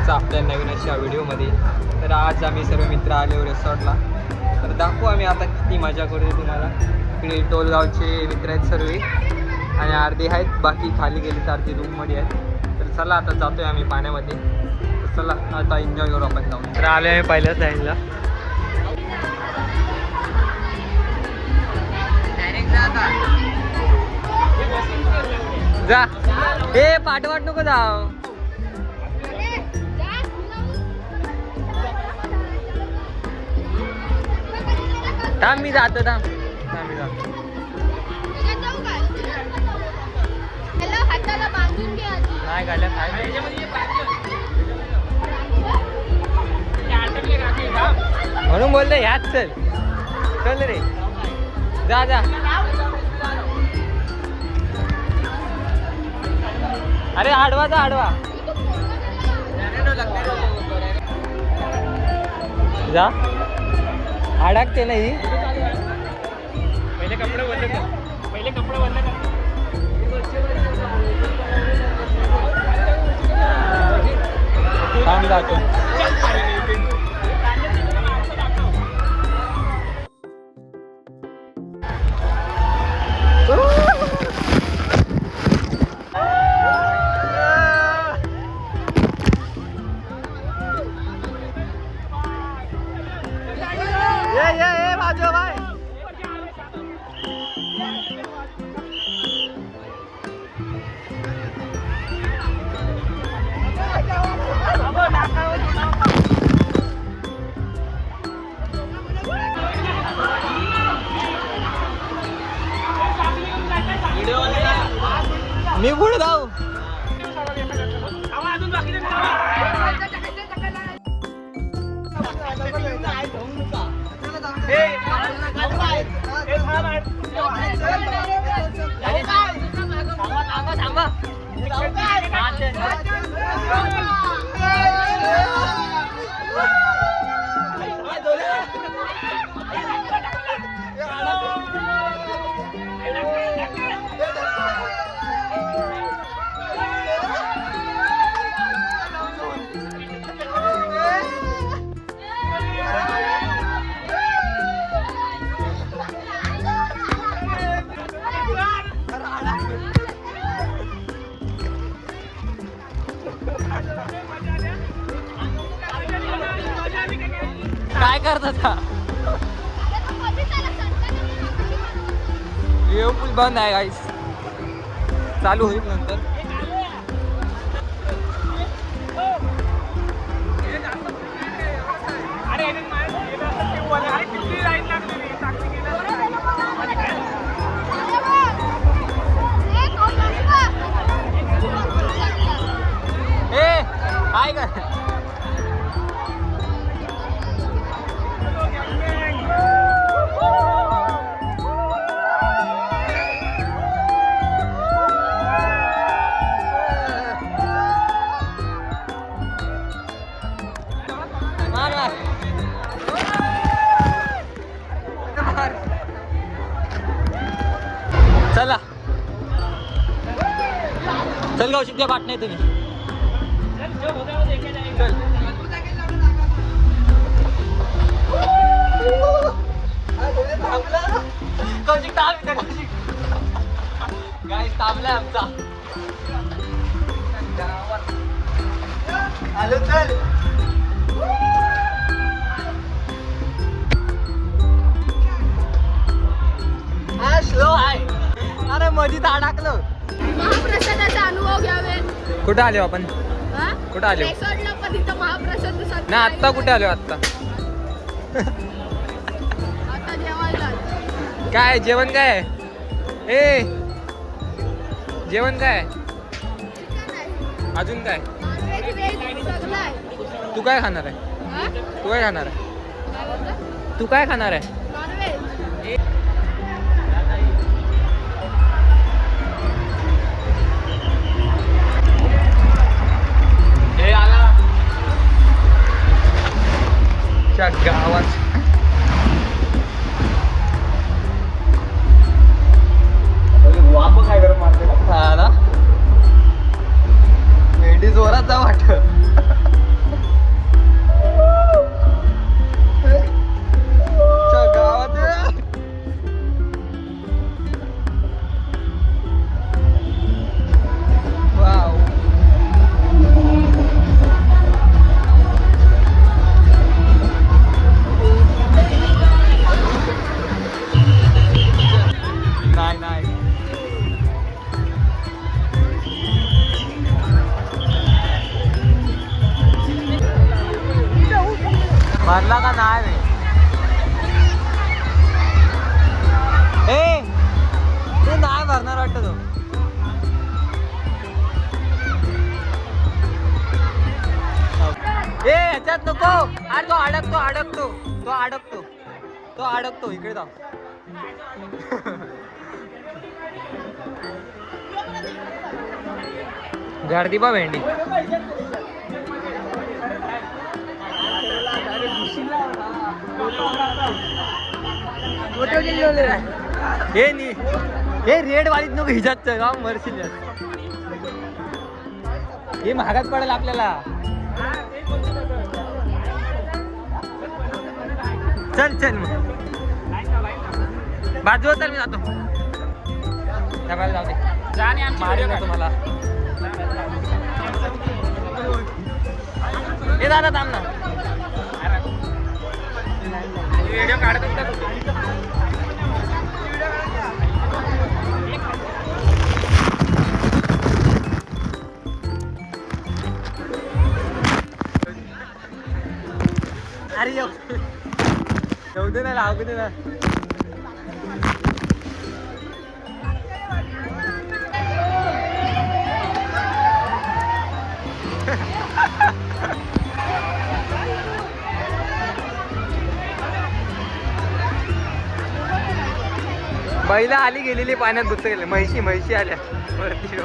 स्वागत आपल्या नवीन अशा व्हिडिओमध्ये. तर आज आम्ही सर्व मित्र आले रिसॉर्टला. तर दाखवू आम्ही आता किती मजा करू तुम्हाला. इकडे टोलगावचे मित्र आहेत सर्व आणि अर्धे आहेत बाकी खाली गेले तर अर्धे रूममध्ये आहेत. तर चला आता जातोय आम्ही पाण्यामध्ये. तर चला आता एन्जॉय करू आपण जाऊन. तर आले आम्ही पहिल्याच लाईनला. जा हे पाठवाट नको जाव. थांब मी जातो थांब मी जातो. नाही गाड्या म्हणून बोलले ह्याच चल चल रे जा जा. अरे आडवा जा आडवा जा. अडकते नाही पहिले कपडे बंद कर. पहिले कपडे बंद कर. थांब जातो. मी पुढे जाऊ. काय करता पूल बंद आहे गाईस. चालू होईल नंतर. ए काय कर चला चल गाव शिकल्या पाठ नाही तुम्ही. चल कौशिक ताप कौशिक गाईस तापलाय आमचा. आलो चल. हा स्लो आहे. अरे मधीच अडकलं. महाप्रसादाचा अनुभव घ्यावे. कुठं आलो आपण. कुठं आलो महाप्रसाद ना आत्ता कुठे आलो आत्ता. आता जेवायला काय जेवण काय ए जेवण काय अजून काय. तू काय खाणार आहे. तू काय खाणार आहे. तू काय खाणार आहे. गावात वाप काय कर मारते. मेंढी जोरात जा वाट. भरला का नाही ए ते नाही भरणार वाटतं तो. ए ह्याच्यात नको. अरे तो अडकतो इकडे जाऊ. गर्दी पा भेंडी. हे रेड वालीत नको हिजात का मरशील. हे महागात पडेल आपल्याला. चल मग बाजूवर चल मी जातो. जाऊ दे मारेल ना तुम्हाला. हे दादा थांब ना. व्हिडिओ काढत अरे येऊ दे ना लागू दे ना. बैला आली गेलेली पाण्यात गुत्त गेले. म्हैशी आल्या वरती.